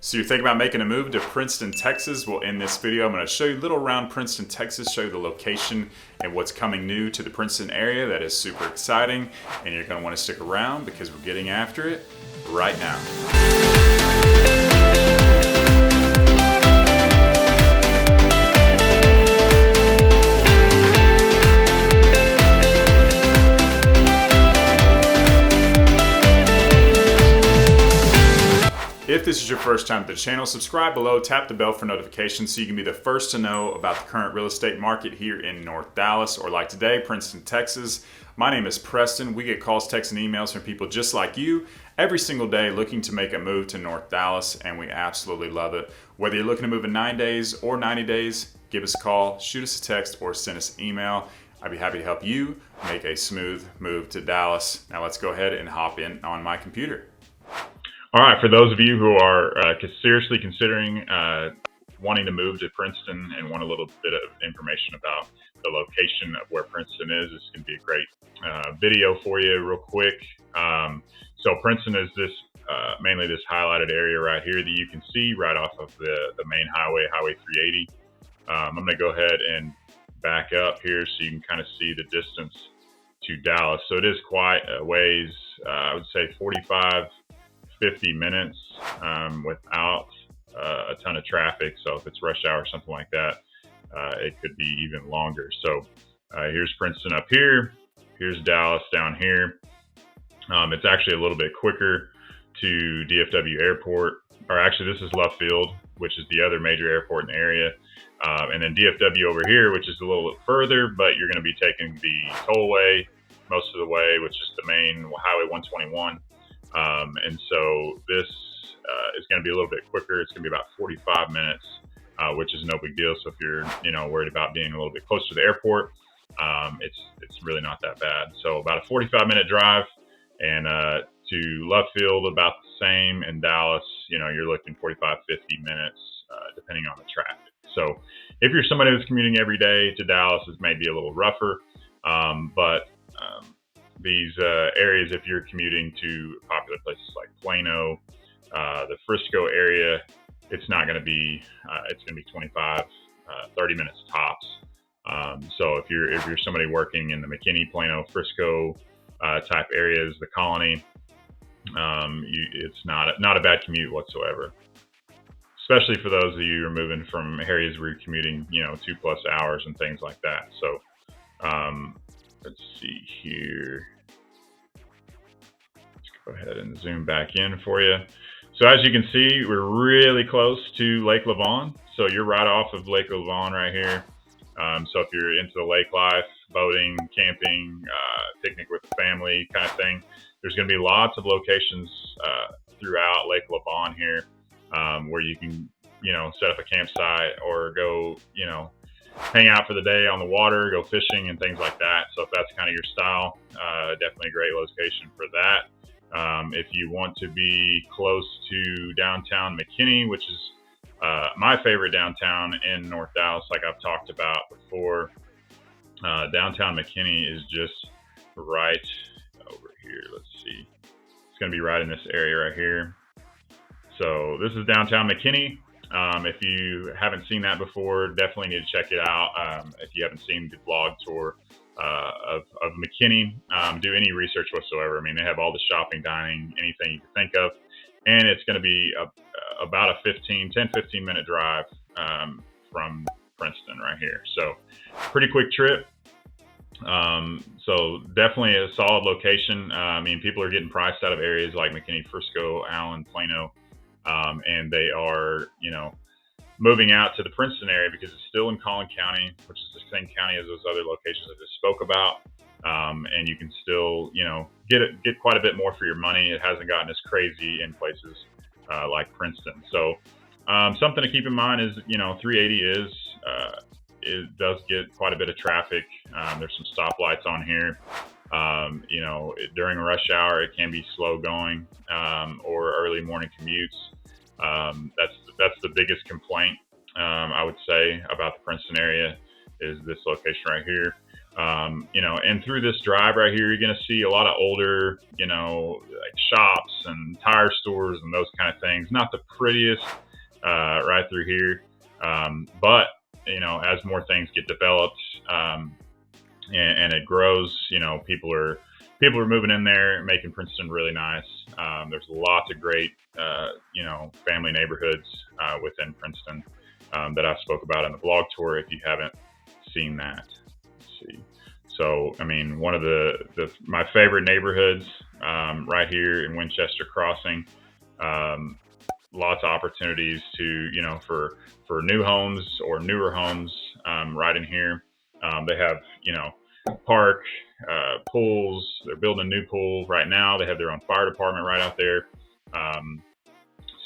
So you're thinking about making a move to Princeton, Texas? Well, in this video, I'm going to show you a little around Princeton, Texas, show you the location and what's coming new to the Princeton area. That is super exciting, and you're going to want to stick around because we're getting after it right now. If this is your first time to the channel, subscribe below, tap the bell for notifications so you can be the first to know about the current real estate market here in North Dallas, or like today, Princeton, Texas. My name is Preston. We get calls, texts, and emails from people just like you every single day looking to make a move to North Dallas, and we absolutely love it. Whether you're looking to move in 9 days or 90 days, give us a call, shoot us a text, or send us an email. I'd be happy to help you make a smooth move to Dallas. Now let's go ahead and hop in on my computer. All right, for those of you who are seriously considering wanting to move to Princeton and want a little bit of information about the location of where Princeton is, this is going to be a great video for you real quick. So Princeton is this mainly this highlighted area right here that you can see right off of the main highway, Highway 380. I'm going to go ahead and back up here so you can kind of see the distance to Dallas. So it is quite a ways, I would say 50 minutes without a ton of traffic. So if it's rush hour or something like that, it could be even longer. So here's Princeton up here. Here's Dallas down here. It's actually a little bit quicker to DFW Airport, or actually this is Love Field, which is the other major airport in the area. And then DFW over here, which is a little bit further, but you're going to be taking the tollway most of the way, which is the main Highway 121. And so this is going to be a little bit quicker. It's going to be about 45 minutes, which is no big deal. So if you're, worried about being a little bit closer to the airport, it's really not that bad. So about a 45-minute drive, and to Love Field about the same. In Dallas, you're looking 45, 50 minutes, depending on the traffic. So if you're somebody who's commuting every day to Dallas, it may be a little rougher, but these areas, if you're commuting to popular places like Plano, the Frisco area, it's not going to be, it's going to be 25, 30 minutes tops. So if you're somebody working in the McKinney, Plano, Frisco type areas, the Colony, it's not a bad commute whatsoever. Especially for those of you who are moving from areas where you're commuting, 2+ hours and things like that. So, let's see here. Let's go ahead and zoom back in for you. So as you can see, we're really close to Lake Lavon. So you're right off of Lake Lavon right here. So if you're into the lake life, boating, camping, picnic with the family kind of thing, there's going to be lots of locations throughout Lake Lavon here where you can, set up a campsite or go, hang out for the day on the water, go fishing and things like that. So if that's kind of your style, definitely a great location for that. If you want to be close to downtown McKinney, which is my favorite downtown in North Dallas, like I've talked about before, downtown McKinney is just right over here. Let's see. It's going to be right in this area right here. So this is downtown McKinney. If you haven't seen that before, definitely need to check it out. If you haven't seen the vlog tour of McKinney, do any research whatsoever. I mean, they have all the shopping, dining, anything you can think of. And it's going to be about a 10-15 minute drive from Princeton right here. So pretty quick trip. So definitely a solid location. I mean, people are getting priced out of areas like McKinney, Frisco, Allen, Plano. And they are, moving out to the Princeton area because it's still in Collin County, which is the same county as those other locations I just spoke about. And you can still, get quite a bit more for your money. It hasn't gotten as crazy in places like Princeton. So something to keep in mind is, 380 it does get quite a bit of traffic. There's some stoplights on here. During rush hour, it can be slow going, or early morning commutes. That's the biggest complaint, I would say, about the Princeton area is this location right here. And through this drive right here, you're going to see a lot of older, like shops and tire stores and those kind of things. Not the prettiest right through here, but as more things get developed and it grows, people are moving in there, making Princeton really nice. There's lots of great, family neighborhoods within Princeton that I spoke about in the blog tour. If you haven't seen that, let's see. So, one of my favorite neighborhoods right here in Winchester Crossing. Lots of opportunities to, for new homes or newer homes right in here. They have, park, pools. They're building a new pool right now. They have their own fire department right out there.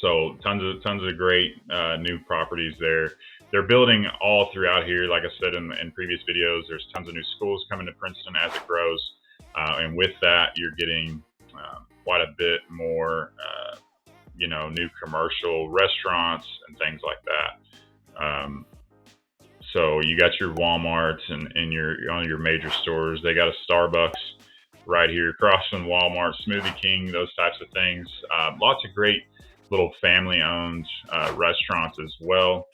So tons of great new properties there. They're building all throughout here. Like I said in previous videos, there's tons of new schools coming to Princeton as it grows. And with that, you're getting quite a bit more, new commercial restaurants and things like that. So you got your Walmarts and your major stores. They got a Starbucks right here across from Walmart, Smoothie King, those types of things. Lots of great little family-owned restaurants as well.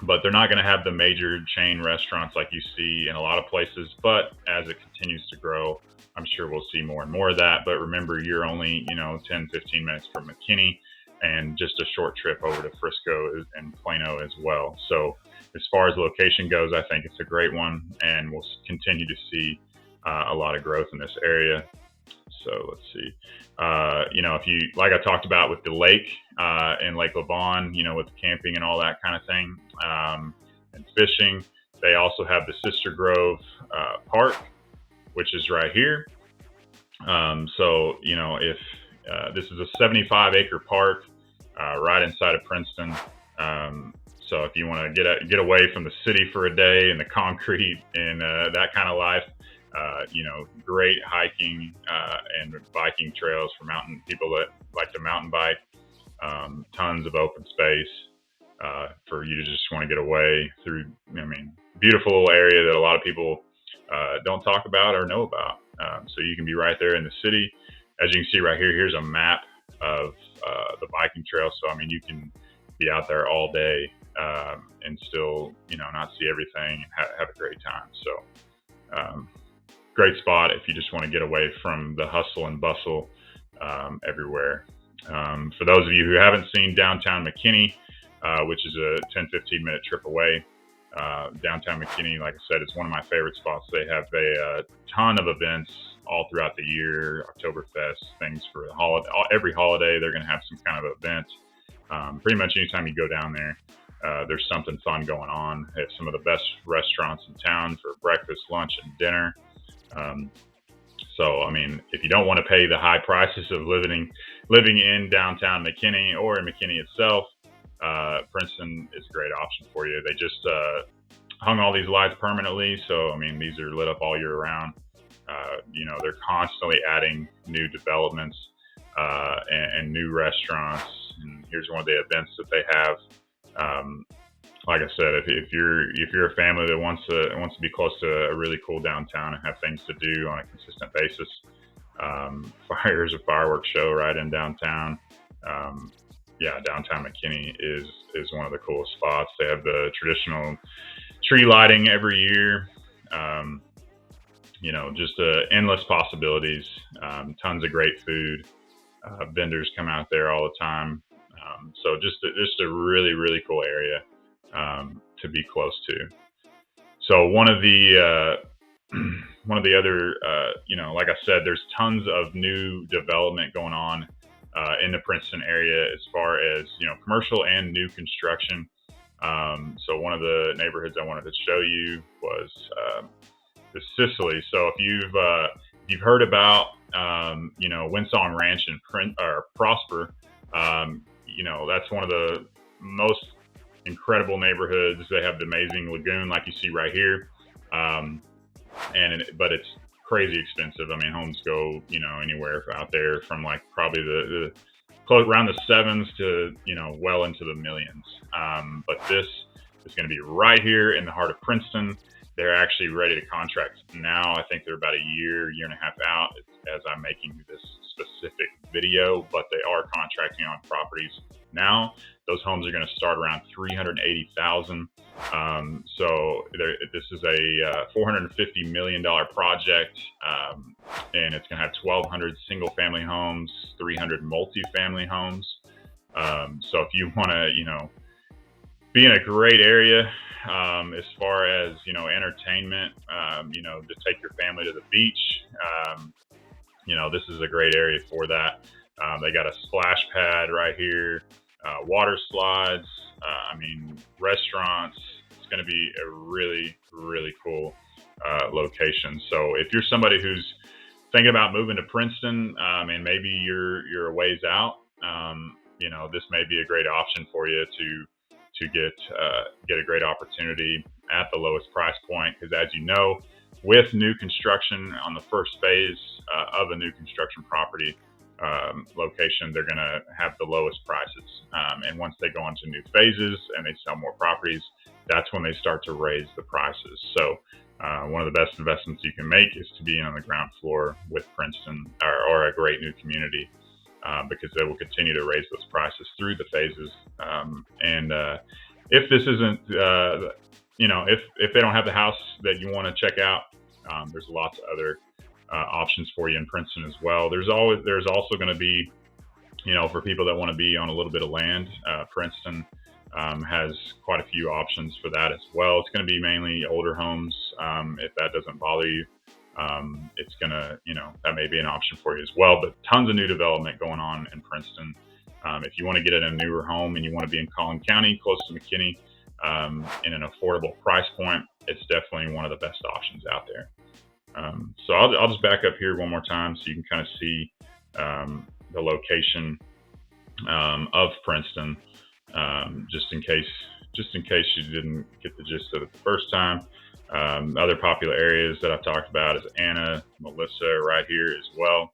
But they're not going to have the major chain restaurants like you see in a lot of places. But as it continues to grow, I'm sure we'll see more and more of that. But remember, you're only, 10, 15 minutes from McKinney and just a short trip over to Frisco and Plano as well. So as far as location goes, I think it's a great one, and we'll continue to see a lot of growth in this area. So let's see, if you, like I talked about with the lake in Lake Lavon, with the camping and all that kind of thing, and fishing, they also have the Sister Grove Park, which is right here. So, if this is a 75-acre park right inside of Princeton. So if you want to get away from the city for a day and the concrete and that kind of life, great hiking and biking trails for mountain people that like to mountain bike. Tons of open space for you to just want to get away through. Beautiful little area that a lot of people don't talk about or know about. So you can be right there in the city. As you can see right here, here's a map of the biking trail. So, you can be out there all day and still, not see everything and have a great time. So, great spot if you just want to get away from the hustle and bustle everywhere. For those of you who haven't seen downtown McKinney, which is a 10-15 minute trip away, downtown McKinney, like I said, is one of my favorite spots. They have a ton of events all throughout the year, Oktoberfest, things for the holiday. Every holiday, they're going to have some kind of event. Pretty much anytime you go down there, there's something fun going on. They have some of the best restaurants in town for breakfast, lunch, and dinner. So, if you don't want to pay the high prices of living in downtown McKinney or in McKinney itself, Princeton is a great option for you. They just hung all these lights permanently, so these are lit up all year round. They're constantly adding new developments and new restaurants. And here's one of the events that they have. Like I said, if you're a family that wants to be close to a really cool downtown and have things to do on a consistent basis, there's a fireworks show right in downtown. Downtown McKinney is one of the coolest spots. They have the traditional tree lighting every year. Just endless possibilities. Tons of great food. Vendors come out there all the time. So just a really, really cool area to be close to. So one of the other, like I said, there's tons of new development going on in the Princeton area as far as, commercial and new construction. So one of the neighborhoods I wanted to show you was the Sicily. So if you've heard about, Windsong Ranch and Prosper, that's one of the most incredible neighborhoods. They have the amazing lagoon like you see right here. But it's crazy expensive. Homes go, anywhere out there from like probably the close around the sevens to, well into the millions. But this is going to be right here in the heart of Princeton. they're actually ready to contract now. I think they're about a year and a half out as I'm making this specific video, but they are contracting on properties now. Those homes are going to start around $380,000. So this is a $450 million project, and it's going to have 1,200 single-family homes, 300 multi-family homes. So if you want to, be in a great area as far as entertainment, to take your family to the beach, this is a great area for that. They got a splash pad right here, water slides, restaurants. It's going to be a really, really cool location. So if you're somebody who's thinking about moving to Princeton, and maybe you're a ways out, this may be a great option for you to get a great opportunity at the lowest price point. Because as you know, with new construction on the first phase of a new construction property location, they're going to have the lowest prices. And once they go into new phases and they sell more properties, that's when they start to raise the prices. So one of the best investments you can make is to be on the ground floor with Princeton or a great new community, because they will continue to raise those prices through the phases. If this isn't, if they don't have the house that you want to check out, there's lots of other options for you in Princeton as well. There's also going to be, for people that want to be on a little bit of land, Princeton has quite a few options for that as well. It's going to be mainly older homes. If that doesn't bother you, it's going to, that may be an option for you as well. But tons of new development going on in Princeton. If you want to get in a newer home and you want to be in Collin County, close to McKinney, in an affordable price point, it's definitely one of the best options out there. So I'll just back up here one more time so you can kind of see the location of Princeton, just in case you didn't get the gist of it the first time. Other popular areas that I've talked about is Anna, Melissa, right here as well.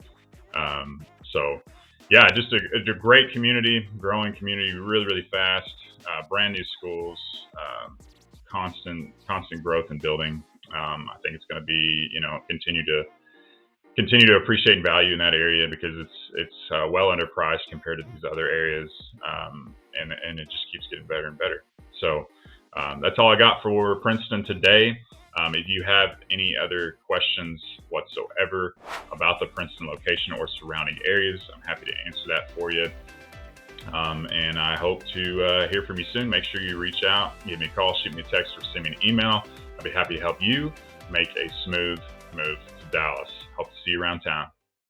So yeah, just a great community, growing community, really, really fast, brand new schools, constant growth and building. I think it's going to be, continue to appreciate value in that area because it's well underpriced compared to these other areas, and it just keeps getting better and better. So that's all I got for Princeton today. If you have any other questions whatsoever about the Princeton location or surrounding areas, I'm happy to answer that for you. And I hope to hear from you soon. Make sure you reach out, give me a call, shoot me a text, or send me an email. I'll be happy to help you make a smooth move to Dallas. Hope to see you around town.